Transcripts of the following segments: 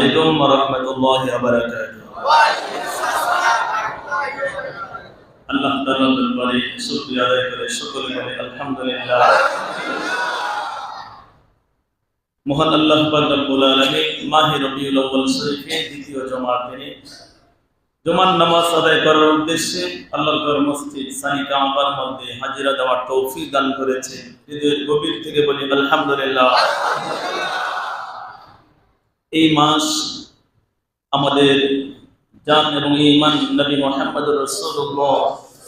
আলাইকুম ওয়া রাহমাতুল্লাহি ওয়া বারাকাতুহু। আল্লাহ তাআলার দরবারে শুকরিয়া আদায় করে সকলে বলে আলহামদুলিল্লাহ। মহান আল্লাহ পাক রব্বুল আলামিন মাহে রবিউল আউয়াল শরীফের দ্বিতীয় জুমার দিনে জুমার নামাজ আদায় করার উদ্দেশ্যে আল্লাহর ঘর মসজিদ সানি কাবার মধ্যে হাজিরা দেওয়ার তৌফিক দান করেছে। হৃদয়ের গভীর থেকে বলি আলহামদুলিল্লাহ। এই মাস আমাদের জান এবং ঈমান নবী মুহাম্মদুর রাসূলুল্লাহ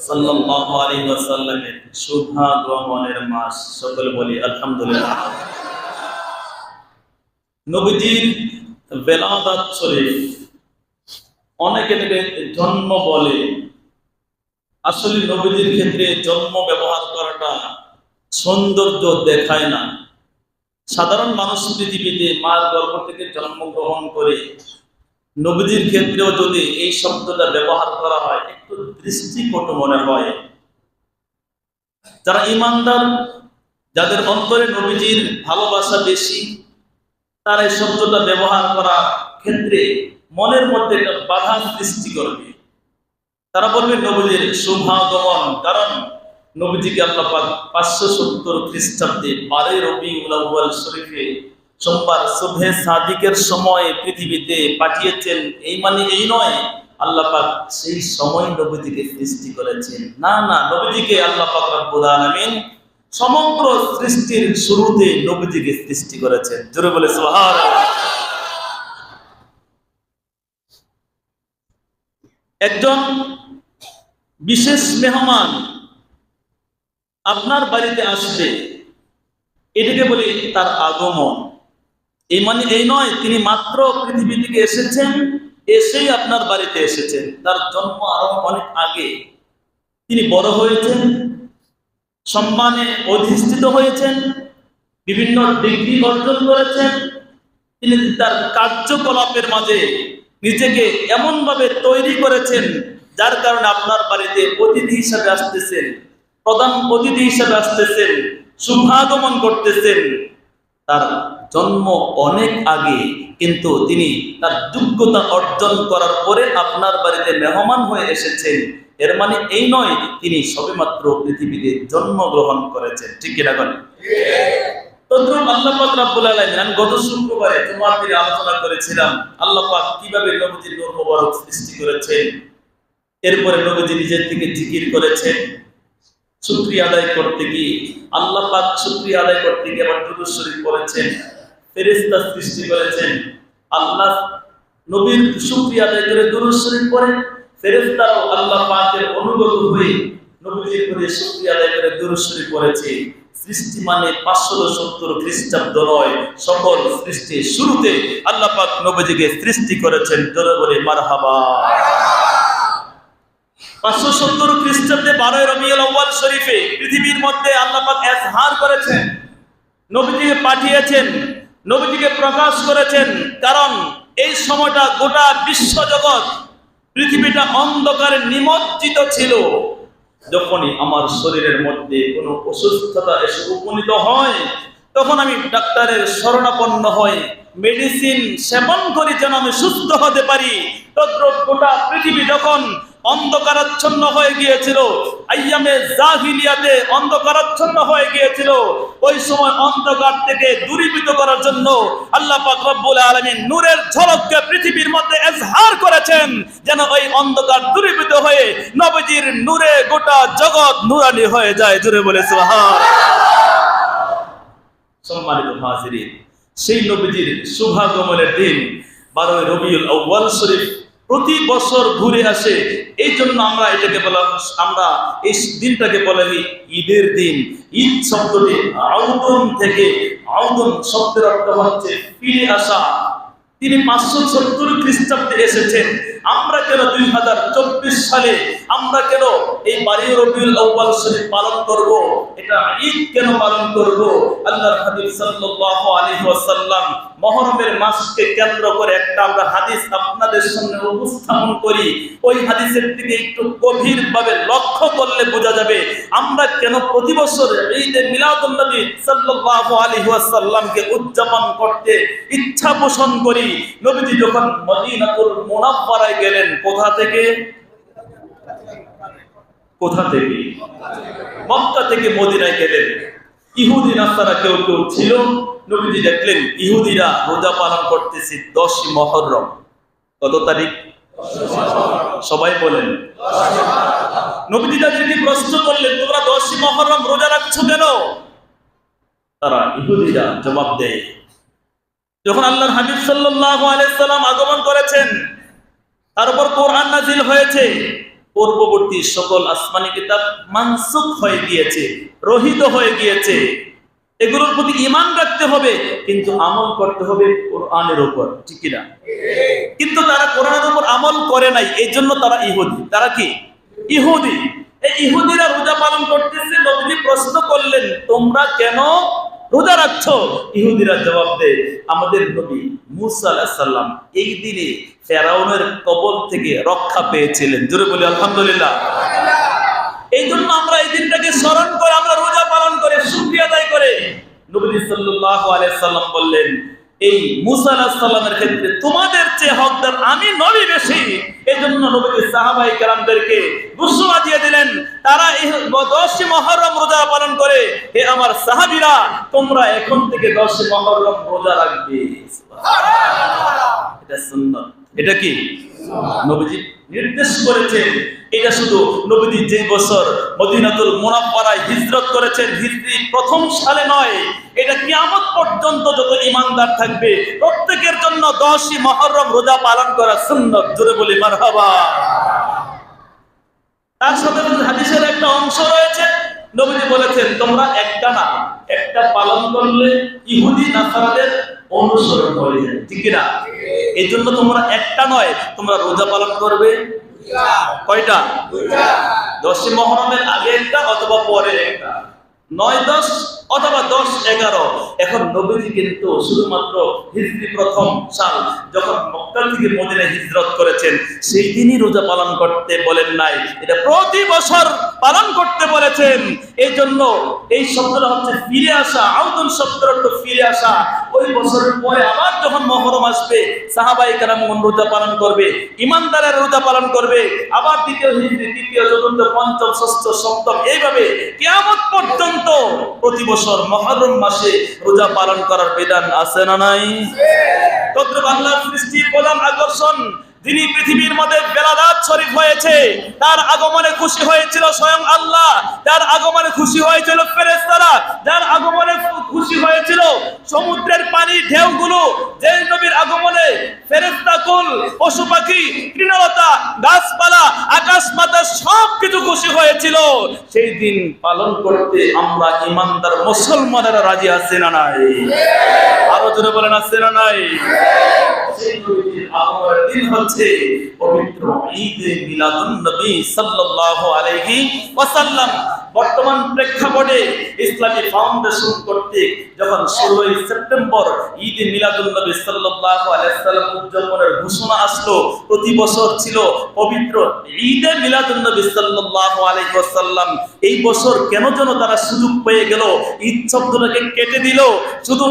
সাল্লাল্লাহু আলাইহি ওয়াসাল্লামের সৌভাগ্যমনের মাস। সকলে বলি আলহামদুলিল্লাহ। নবীজির বেলাদাত শরীফ, অনেকে জন্ম বলে, আসলে নবীজির ক্ষেত্রে জন্ম ব্যবহার করাটা সৌন্দর্য দেখায় না। সাধারণ মানুষ পৃথিবীতে মার গর্ভ থেকে জন্মগ্রহণ করে নবীজির ক্ষেত্রেও যদি এই শব্দটা ব্যবহার করা হয় একটু দৃষ্টিকটু মনে হয়। যারা ঈমানদার, যাদের অন্তরে নবীজির ভালোবাসা বেশি, তারা এই শব্দটা ব্যবহার করার ক্ষেত্রে মনের মধ্যে একটা বাধা সৃষ্টি করবে। তারা বলবে নবীজির শুভাগমন, কারণ নবীজিকে আল্লাহ পাক 570 খ্রিস্টাব্দে 12 রবিউল আউয়াল শরীফে সোমবার সুবহে সাদিকের সময় পৃথিবীতে পাঠিয়েছেন। এই মানে এই নয় আল্লাহ পাক সেই সময় নবীজিকে সৃষ্টি করেছেন, না না, নবীজিকে আল্লাহ পাক রব্বুল আলামিন সমগ্র সৃষ্টির শুরুতে নবীজিকে সৃষ্টি করেছেন। জোরে বলে সুবহানাল্লাহ। একজন বিশেষ মেহমান আপনার বাড়িতে আসবে, এটাকে বলি তার আগমন। এই মানে এই নয় তিনি মাত্র পৃথিবী থেকে এসেছেন, এসেই আপনার বাড়িতে এসেছেন। তার জন্ম আরো অনেক আগে। তিনি বড় হয়েছেন, সম্মানে অধিষ্ঠিত হয়েছেন, বিভিন্ন ডিগ্রি অর্জন করেছেন। তিনি তার কার্যকলাপের মাঝে নিজেকে এমন ভাবে তৈরি করেছেন যার কারণে আপনার বাড়িতে অতিথি হিসাবে আসতেছেন, প্রধান অতিথি হিসাবে আসতেছেন, শুভাগমন করতেছেন। তার জন্ম অনেক আগে, কিন্তু তিনি তার যোগ্যতা অর্জন করার পরে আপনার বাড়িতে মেহমান হয়ে এসেছেন। এর মানে এই নয় তিনি সবেমাত্র পৃথিবীতে জন্মগ্রহণ করেছেন। ঠিক কিনা বলেন? তদ্রুপ আল্লাহ পাক রব্বুল আলামিন, আমি গত শুক্রবারে জুমার দিনে আলোচনা করেছিলাম আল্লাহ পাক কিভাবে নবীজির নূর মুবারক সৃষ্টি করেছেন। এরপরে নবীজি নিজের থেকে জিকির করেছেন। শুকরিয়া আদায় করতে গিয়ে আল্লাহ পাক শুকরিয়া আদায় করতে গিয়ে আবার দুরূদ শরীফ পড়েছেন, ফেরেশতা সৃষ্টি করেছেন। আল্লাহ নবীর শুকরিয়া আদায় করে দুরূদ শরীফ পড়েন, ফেরেশতারাও আল্লাহ পাকের অনুগত হয়ে নবীজির প্রতি শুকরিয়া আদায় করে দুরূদ শরীফ পড়েছে। সৃষ্টি মানে 570 খ্রিস্টাব্দ নয়, সকল সৃষ্টির শুরুতে আল্লাহ পাক নবীজিকে সৃষ্টি করেছেন। জোরে বলে মারহাবা। 570 খ্রিস্টাব্দে 12 রবিউল আউয়াল শরীফে পৃথিবীর মধ্যে আল্লাহ পাক ইজহার করেছেন, নবীজিকে পাঠিয়েছেন, নবীজিকে প্রকাশ করেছেন। কারণ এই সময়টা গোটা বিশ্ব জগৎ, পৃথিবীটা অন্ধকারে নিমজ্জিত ছিল। যখনই আমার শরীরের মধ্যে কোনো অসুস্থতা এসে উপনীত হয়, তখন আমি ডাক্তারের শরণাপন্ন হই, মেডিসিন সেবন করি যেন আমি সুস্থ হতে পারি। তদ্রুপ গোটা পৃথিবী যখন অন্ধকারাচ্ছন্ন হয়ে গিয়েছিল, আইয়ামে জাহিলিয়াতে অন্ধকারাচ্ছন্ন হয়ে গিয়েছিল, ওই সময় অন্ধকার থেকে দূরীভূত করার জন্য আল্লাহ পাক রব্বুল আলামিন নূরের ঝলককে পৃথিবীর মধ্যে ইজহার করেছেন, যেন ওই অন্ধকার দূরীভূত হয়ে নবীজির নূরে গোটা জগৎ নূরানি হয়ে যায়। জোরে বলে সুবহানাল্লাহ। সম্মানিত হাজিরিন, সেই নবীজির শুভাগমনের দিন 12 রবিউল আউয়াল শরীফ প্রতি বছর ঘুরে আসে। এই জন্য আমরা এই দিনটাকে বলে ঈদের দিন। ঈদ শব্দটি আউদুন থেকে, আউদুন শব্দের অর্থ হচ্ছে ফিরে আসা। তিনি 570 খ্রিস্টাব্দে এসেছেন। আমরা কেন 2024 সালে আমরা কেন এই বারী রবিউল আউয়াল শরীফ পালন করব, এটা ঈদ কেন পালন করব? আল্লাহর হাবিব সাল্লাল্লাহু আলাইহি ওয়াসাল্লাম মুহররমের মাসকে কেন্দ্র করে একটা আমরা হাদিস আপনাদের সামনে উপস্থাপন করি। ওই হাদিসের দিকে একটু গভীরভাবে লক্ষ্য করলে বোঝা যাবে আমরা কেন প্রতি বছর ঈদে মিলাদুন নবী সাল্লাল্লাহু আলাইহি ওয়াসাল্লামকে উদযাপন করতে ইচ্ছা পোষণ করি। নবীজি যখন মদিনাতুল মুনাওয়ারায় গেলেন, কোথা থেকে? মক্কা থেকে মদিনায় গেলেন। ইহুদি নাসারা কেউ কেউ ছিল। নবীজি দেখলেন ইহুদিরা রোজা পালন করতেছে 10 মুহররম। কত তারিখ? সবাই বলেন। নবীজি তাদেরকে প্রশ্ন করলেন, তোমরা 10 মুহররম রোজা রাখছো কেন? তারা ইহুদিরা জবাব দেয়, যখন আল্লাহর হাবিব সাল্লাল্লাহু আলাইহি সাল্লাম আগমন করেছেন, তার উপর কোরআন নাযিল হয়েছে, পূর্ববর্তী সকল আসমানি কিতাব মানসুখ হয়ে গিয়েছে, রহিত হয়ে গিয়েছে, এগুলোর প্রতি ঈমান রাখতে হবে, কিন্তু আমল করতে হবে কোরআনের উপর, ঠিক কি না? কিন্তু তারা কোরআনের উপর আমল করে নাই, এই জন্য তারা ইহুদি। তারা কি? ইহুদি। এই ইহুদিরা রোজা পালন করতেছে। নবীজি প্রশ্ন করলেন, তোমরা কেন রোজা রাখছো? ইহুদিরা জবাব দেয়, আমাদের নবী মুসা আলাইহিস সালাম এই দিনে ফেরাউনের কবল থেকে রক্ষা পেয়েছিলেন। জোরে বলি আলহামদুলিল্লাহ। এই জন্য আমরা এই দিনটাকে স্মরণ করে আমরা রোজা পালন করে শুকরিয়া আদায় করে। নবী সাল্লাল্লাহু আলাইহি সাল্লাম বললেন, এই মুসা আলাইহিস সালামের ক্ষেত্রে তোমাদের চেয়ে হকদার আমি নবী বেশি। এজন্য নবী সাহাবায়ে কেরামদেরকে ঘোষণা দিয়ে দিলেন, তারা 10 মুহররম রোজা পালন করে, হে আমার সাহাবীরা, তোমরা এখন থেকে 10 মুহররম রোজা রাখবে। সুবহানাল্লাহ। এটা সুন্নাত। এটা কি? নবীজি নির্দেশ করেছেন। এটা শুধু নবীজি যে বছর মদিনাতুল মুনাওয়ারায় হিজরত করেছেন হিজরি প্রথম সালে নয়, এটা কিয়ামত পর্যন্ত যত ঈমানদার থাকবে প্রত্যেকের জন্য 10 মুহররম রোজা পালন করা সুন্নাত। জোরে বলি মারহাবা। তার সাথে হাদিসের একটা অংশ রয়েছে, নবীজি বলেছেন, তোমরা একটা পালন করলে ইহুদি নাসারাদের অনুসরণ করে যায়, ঠিক কি না? এই জন্য তোমরা একটা নয়, তোমরা রোজা পালন করবে কয়টা? 10 মুহররমের আগে একটা অথবা পরে একটা, 9-10 অথবা 10-11। এখন নবীজি কিন্তু শুধুমাত্র হিজরি প্রথম সাল যখন মক্কা থেকে মদিনায় হিজরত করেছেন সেই দিনই রোজা পালন করতে বলেন নাই, এটা প্রতি বছর পালন করতে বলেছেন। এই জন্য এই শব্দটা হচ্ছে ফিরে আসা। আউদুন শব্দের অর্থ ফিরে আসা। ওই বছরের পরে আবার যখন মুহররম আসবে, সাহাবায়ে কেরামগণ রোজা পালন করবে, ঈমানদারের রোজা পালন করবে, আবার দ্বিতীয় হিজরি, তৃতীয়, চতুর্থ, পঞ্চম, ষষ্ঠ, সপ্তম, এইভাবে কিয়ামত পর্যন্ত প্রতি বছর মুহররম মাসে রোজা পালন করার বিধান আছে না নাই? তদ্রুপ আল্লাহর সৃষ্টির প্রধান আকর্ষণ, যিনি পৃথিবীর মধ্যে বেলাদাত শরীফ হয়েছে, তার আগমনে খুশি হয়েছিল স্বয়ং আল্লাহ, তার আগমনে খুশি হয়েছিল ফেরেশতারা, যার আগমনে খুশি হয়েছিল সমুদ্রের পানি ঢেউগুলো, যে নবীর আগমনে ফেরেশতাকুল, পশু পাখি, তৃণলতা, গাছপালা, আকাশ বাতাস সবকিছু খুশি হয়েছিল। সেই দিন পালন করতে আমরা ঈমানদার মুসলমানেরা রাজি আছি না নাই? আরো জোরে বলেন, আছে না নাই? সেই নবীর আগমনের দিন হচ্ছে পবিত্র ঈদে মিলাদুন নবী সাল্লাল্লাহু আলাইহি ওয়াসাল্লাম। বর্তমান প্রেক্ষাপটে ইসলামী ফাউন্ডেশন কর্তৃক যখন 16 সেপ্টেম্বর ঈদে মিলাদুন নবী সাল্লাল্লাহু আলাইহি ওয়াসাল্লাম উদযাপনের ঘোষণা আসলো, প্রতি বছর ছিল পবিত্র ঈদে মিলাদুন নবী সাল্লাল্লাহু আলাইহি ওয়াসাল্লাম। এই বছর কেন যেন তারা সুযোগ পেয়ে গেল, ঈদ শব্দটাকে কেটে দিল, শুধু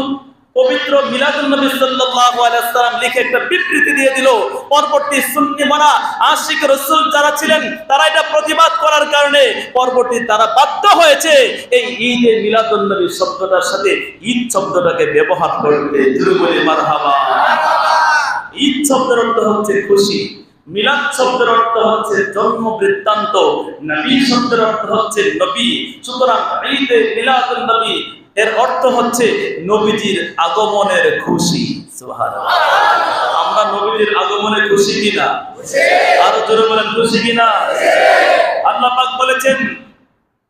পবিত্র মিলাদুন নবী সাল্লাল্লাহু আলাইহি ওয়াসাল্লাম লিখে একটা বিবৃতি দিয়ে দিল। পরবর্তী সুন্নি মানা আশিক রাসূল যারা ছিলেন তারা এটা প্রতিবাদ করার কারণে পরবর্তী তারা বাধ্য হয়েছে এই ঈদে মিলাদুন নবী শব্দটার সাথে ঈদ শব্দটাকে ব্যবহার করতে। জোরে বলি মারহাবা। ঈদ শব্দের অর্থ হচ্ছে খুশি, মিলাদ শব্দের অর্থ হচ্ছে জন্ম বৃত্তান্ত, নবী শব্দের অর্থ হচ্ছে নবী। সুতরাং ঈদে মিলাদুন নবী এর অর্থ হচ্ছে নবীজির আগমনের খুশি। সুবহানাল্লাহ। আমরা নবীজির আগমনে খুশি কিনা? আরো জোরে বলেন, খুশি কিনা? আল্লাহ পাক বলেছেন,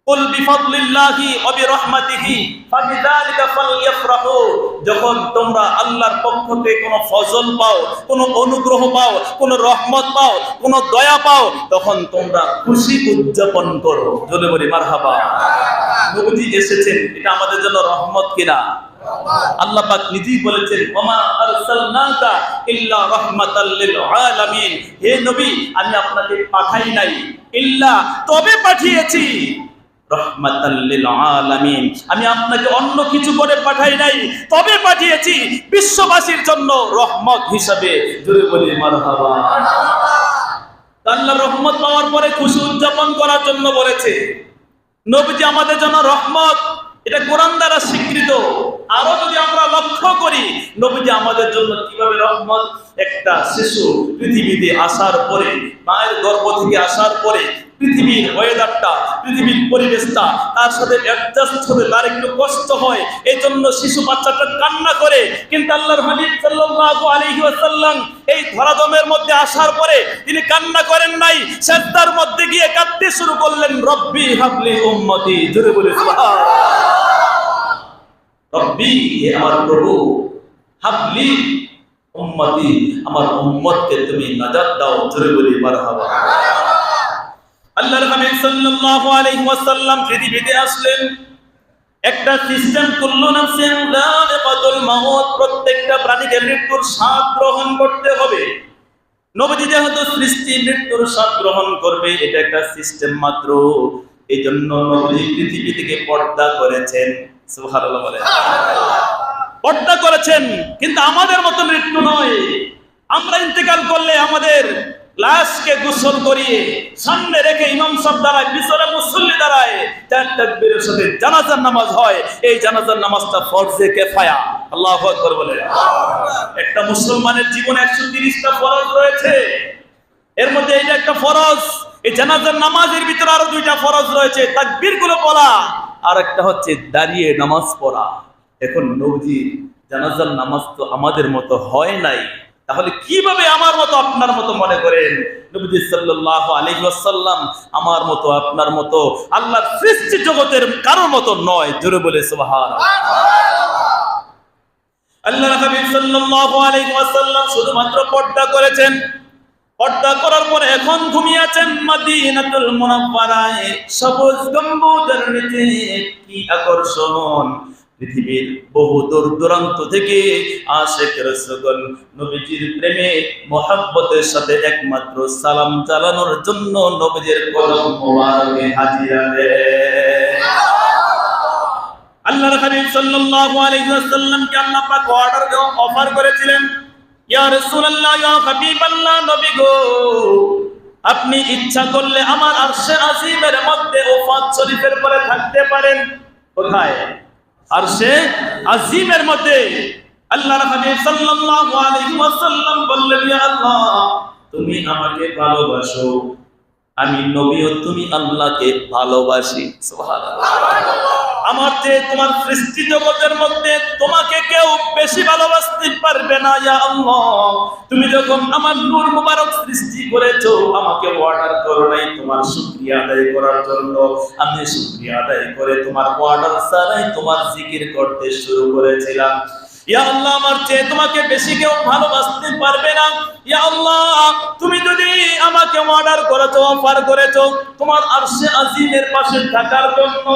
কুল বিফাদলিল্লাহি ওয়া বিরহমাতিহি ফাবিযালিকা ফালইফরাহু। যখন তোমরা আল্লাহর পক্ষ থেকে কোনো ফজল পাও, কোনো অনুগ্রহ পাও, কোনো রহমত পাও, কোনো দয়া পাও, তখন তোমরা খুশি উদযাপন করো। জোরে বলি মারহাবা। নবীজি এসেছেন, এটা আমাদের জন্য রহমত কিনা? আল্লাহ পাক নিজেই বলেছেন, ওমা আরসালনাকা ইল্লা রাহমাতাল লিল আলামিন। হে নবী, আমি আপনাকে পাঠাই নাই, ইল্লা তবে পাঠিয়েছি রাহমাতাল লিল আলামিন। আমি আপনাকে অন্য কিছু করে পাঠাই নাই, তবে পাঠিয়েছি বিশ্ববাসীর জন্য রহমত হিসাবে। জোরে বলি মারহাবা। আল্লাহর রহমত পাওয়ার পরে খুশি উদযাপন করার জন্য বলেছে। নবীজি আমাদের জন্য রহমত, এটা কোরআন দ্বারা স্বীকৃত। আরো যদি আমরা লক্ষ্য করি, নবীজি আমাদের জন্য কিভাবে রহমত। একটা শিশু পৃথিবীতে আসার পরে, মায়ের গর্ভ থেকে আসার পরে পৃথিবীর ওয়েদারটা, পৃথিবীর পরিবেশটা তার সাথে অ্যাডজাস্ট হতে তার একটু কষ্ট হয়, এই জন্য শিশু বাচ্চাটা কান্না করে। কিন্তু আল্লাহর হাবিব সাল্লাল্লাহু আলাইহি ওয়াসাল্লাম এই ধরাধামের মধ্যে আসার পরে তিনি কান্না করেন নাই, সিজদার মধ্যে গিয়ে কাঁদতে শুরু করলেন, রব্বি হাবলি উম্মতি। জোরে বলে সুবহানাল্লাহ। রব্বি, হে আমার প্রভু, হাবলি উম্মতি, আমার উম্মতকে তুমি নাজাত দাও। জোরে বলি মারহাবা। আল্লাহর হাবিব সাল্লাল্লাহু আলাইহি ওয়াসাল্লাম পৃথিবীতে আসলেন, একটা সিস্টেম, কুল্লু নাফসিন যায়িকাতুল মাউত, প্রত্যেকটা প্রাণীকে মৃত্যুর স্বাদ গ্রহণ করতে হবে। নবীজি যেহেতু সৃষ্টি মৃত্যুর স্বাদ গ্রহণ করবে, এটা একটা সিস্টেম মাত্র। এই জন্য নবীজি পৃথিবী থেকে পর্দা করেছেন। সুবহানাল্লাহ বলে পর্দা করেছেন, কিন্তু আমাদের মতো মৃত্যু নয়। আমরা ইন্তেকাল করলে আমাদের লাশকে গোসল করিয়ে সামনে রেখে ইমাম সাহেব দাঁড়ায়, পিছনে মুসল্লি দাঁড়ায়, চার তাকবীরের সাথে জানাজার নামাজ হয়। এই জানাজার নামাজটা ফরজে কিফায়া। আল্লাহু আকবার বলে। একটা মুসলমানের জীবনে 130টা ফরজ রয়েছে, এর মধ্যে এইটা একটা ফরজ। এই জানাজার নামাজের ভিতরে আরো 2টা ফরজ রয়েছে, তাকবীরগুলো বলা, আর একটা হচ্ছে দাঁড়িয়ে নামাজ পড়া। এখন নবীজি জানাজার নামাজ তো আমাদের মতো হয় নাই, তাহলে কিভাবে আমার মতো আপনার মতো মনে করেন? নবী সাল্লাল্লাহু আলাইহি ওয়াসাল্লাম আমার মতো আপনার মতো আল্লাহর সৃষ্টি জগতের কারোর মতো নয়। জোরে বলে সুবহানাল্লাহ। আল্লাহর হাবিব সাল্লাল্লাহু আলাইহি ওয়াসাল্লাম শুধুমাত্র পর্দা করেছেন, পর্দা করার পরে এখন ঘুমিয়ে আছেন মদিনাতুল মুনাওয়ারায়, সবুজ গম্বুজের নিচে। কি আকর্ষণ! পৃথিবীর বহু দূর দূরান্ত থেকে আশিক রাসূল নবীজির প্রেমে মোহাব্বতের সাথে একমাত্র সালাম চালানোর জন্য নবীজির কদম মোবারকে হাজিরা দেয়। আল্লাহর হাবিব সাল্লাল্লাহু আলাইহি ওয়াসাল্লামকে আল্লাহ পাক অফার করেছিলেন, ইয়া রাসূলুল্লাহ, ইয়া হাবিবাল্লাহ, নবী গো, আপনি ইচ্ছা করলে আমার আরশে আজিমের মধ্যে ওফাত শরীফের পরে থাকতে পারেন। কোথায়? আরশে আজিমের মধ্যে। আল্লাহর হাবিব সাল্লাল্লাহু আলাইহি ওয়াসাল্লাম বললেন, ইয়া আল্লাহ, তুমি আমাকে ভালোবাসো, আমি নবীও তুমি আল্লাহকে ভালোবাসি। সুবহানাল্লাহ। আমার চেয়ে তোমার সৃষ্টি জগতের মধ্যে তোমাকে কেউ বেশি ভালোবাসতে পারবে না। ইয়া আল্লাহ, তুমি যখন আমার নূর মুবারক সৃষ্টি করেছো, আমাকে অর্ডার করো নাই তোমার শুকরিয়া আদায় করার জন্য। আমি শুকরিয়া আদায় করে তোমার অর্ডার ছাড়াই তোমার জিকির করতে শুরু করেছিলাম। ইয়া আল্লাহ, আমার চেয়ে তোমাকে বেশি কেউ ভালোবাসতে পারবে না। ইয়া আল্লাহ, তুমি যদি আমাকে অর্ডার করেছো, অফার করেছো তোমার আরশে আজিমের পাশে থাকার জন্য,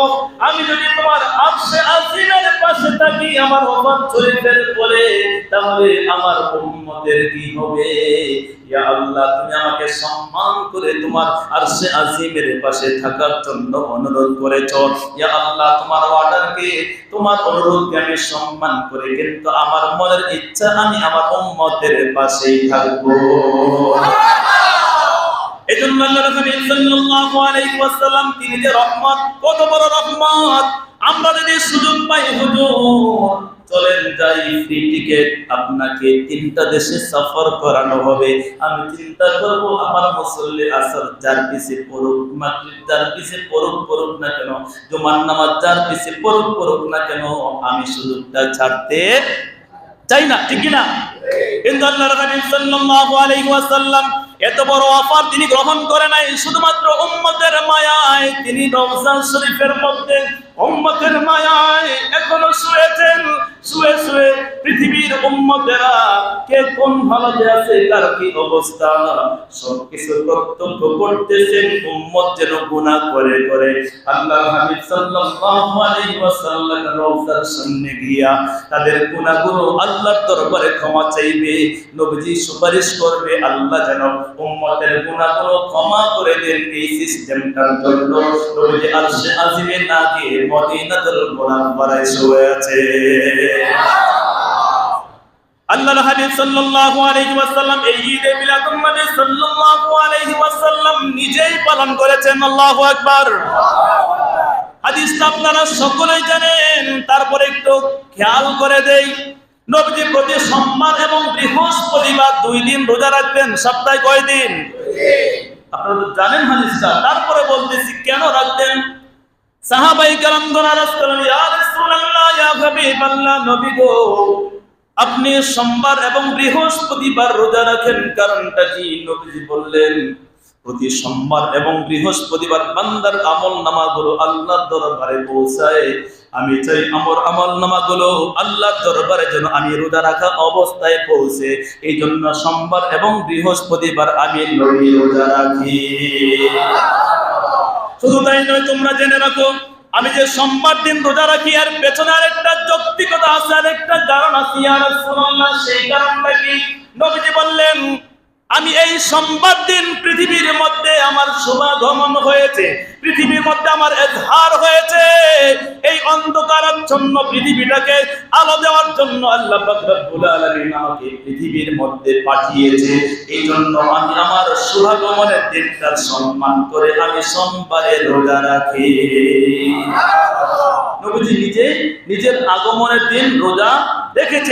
আমি যদি তোমার আরশে আজিমের পাশে থাকি আমার ওফাত শরীফের পরে, তাহলে আমার উম্মতের কি হবে? ইয়া আল্লাহ, তুমি আমাকে সম্মান করে তোমার আরশে আজিমের পাশে থাকার জন্য অনুরোধ করেছো। ইয়া আল্লাহ, তোমার অর্ডারকে, তোমার অনুরোধকে আমি সম্মান করে, কিন্তু আমার মনের ইচ্ছা আমি আমার উম্মতের পাশেই থাকবো। এজন্য আল্লাহর হাবিব সাল্লাল্লাহু আলাইহি ওয়াসাল্লাম তিনি যে রহমত, কত বড় রহমত! আমরা যদি সুযোগ পাই, হুজুর চলেন যাই, ফ্রি টিকেট, আপনাকে 3টা দেশে সফর করানো হবে। আমি চিন্তা করব আমার মুসল্লি আসর যার পিছে পড়ুক, মাগরিব যার পিছে পড়ুক না কেন, জুমার নামাজ যার পিছে পড়ুক না কেন, আমি সুযোগটা ছাড়তে চাই না। ঠিক কি না? কিন্তু আল্লাহর হাবিব সাল্লাল্লাহু আলাইহি ওয়াসাল্লাম এত বড় অফার তিনি গ্রহণ করে নাই শুধুমাত্র উম্মতের মায়ায়। তিনি রওজা শরীফের মধ্যে উম্মতের মায়ায় এখনো শুয়েছেন। শুয়ে শুয়ে পৃথিবীর উম্মতেরা কে কোন হালাতে আছে, কার কি অবস্থা, সবকিছু প্রত্যক্ষ করতেছেন। উম্মত যেন গুনাহ করে করে আল্লাহর হাবিব সাল্লাল্লাহু আলাইহি ওয়াসাল্লাম রওজার সামনে গিয়া তাদের গুনাহগুলো আল্লাহর দরবারে ক্ষমা চাইবে। নবীজি সুপারিশ করবে আল্লাহ যেন উম্মতের গুনাহগুলো ক্ষমা করে দেন। এই সিস্টেমটার জন্য নবীজি আরশে আজিমে না গিয়ে মদিনাতুল মুনাওয়ারায় শুয়ে আছে। আল্লাহর হাবিব সাল্লাল্লাহু আলাইহি ওয়াসাল্লাম এই ঈদে মিলাদুন নবী সাল্লাল্লাহু আলাইহি ওয়াসাল্লাম নিজেই পালন করেছেন। আল্লাহু আকবার। হাদিসটা আপনারা সকলেই জানেন, তারপরে একটু খেয়াল করে দেই। নবীজি প্রতি সোমবার এবং বৃহস্পতিবার 2 দিন রোজা রাখতেন। সপ্তাহে কয় দিন? আপনারা তো জানেন হাদিসটা, তারপরে বলতেছি কেন রাখতেন। সাহাবায়ে কেরামগণ আরজ করলেন, ইয়া রাসূলুল্লাহ, ইয়া হাবিবাল্লাহ, নবী গো, আপনি সোমবার এবং বৃহস্পতিবার রোজা রাখেন, কারণটা কি? নবীজি বললেন, প্রতি সোমবার এবং বৃহস্পতিবার বান্দার আমলনামাগুলো আল্লাহর দরবারে পৌঁছায়। আমি চাই আমার আমলনামাগুলো আল্লাহর দরবারে যেন আমি রোজা রাখা অবস্থায় পৌঁছে। এই জন্য সোমবার এবং বৃহস্পতিবার আমি রোজা রাখি। শুধু তাই নয়, তোমরা জেনে রাখো, আমি যে সোমবার দিন রোজা রাখি এর পেছনে আরেকটা যৌক্তিকতা আছে, আরেকটা কারণ আছে। ইয়া রাসূলুল্লাহ, সেই কারণটা কি? নবীজি বললেন, আমি এই সোমবার দিন পৃথিবীর মধ্যে আমার শুভাগমন হয়েছে, পৃথিবীর মধ্যে আমার এজহার হয়েছে। এই অন্ধকারাচ্ছন্ন পৃথিবীটাকে আলো দেওয়ার জন্য আল্লাহ পাক রব্বুল আলামিন আমাকে পৃথিবীর মধ্যে পাঠিয়েছে। এই জন্য আমি আমার শুভাগমনের দিনটার সম্মান করে আমি সোমবারে রোজা রাখি। নবীজি নিজে নিজের আগমনের দিন রোজা রেখেছে।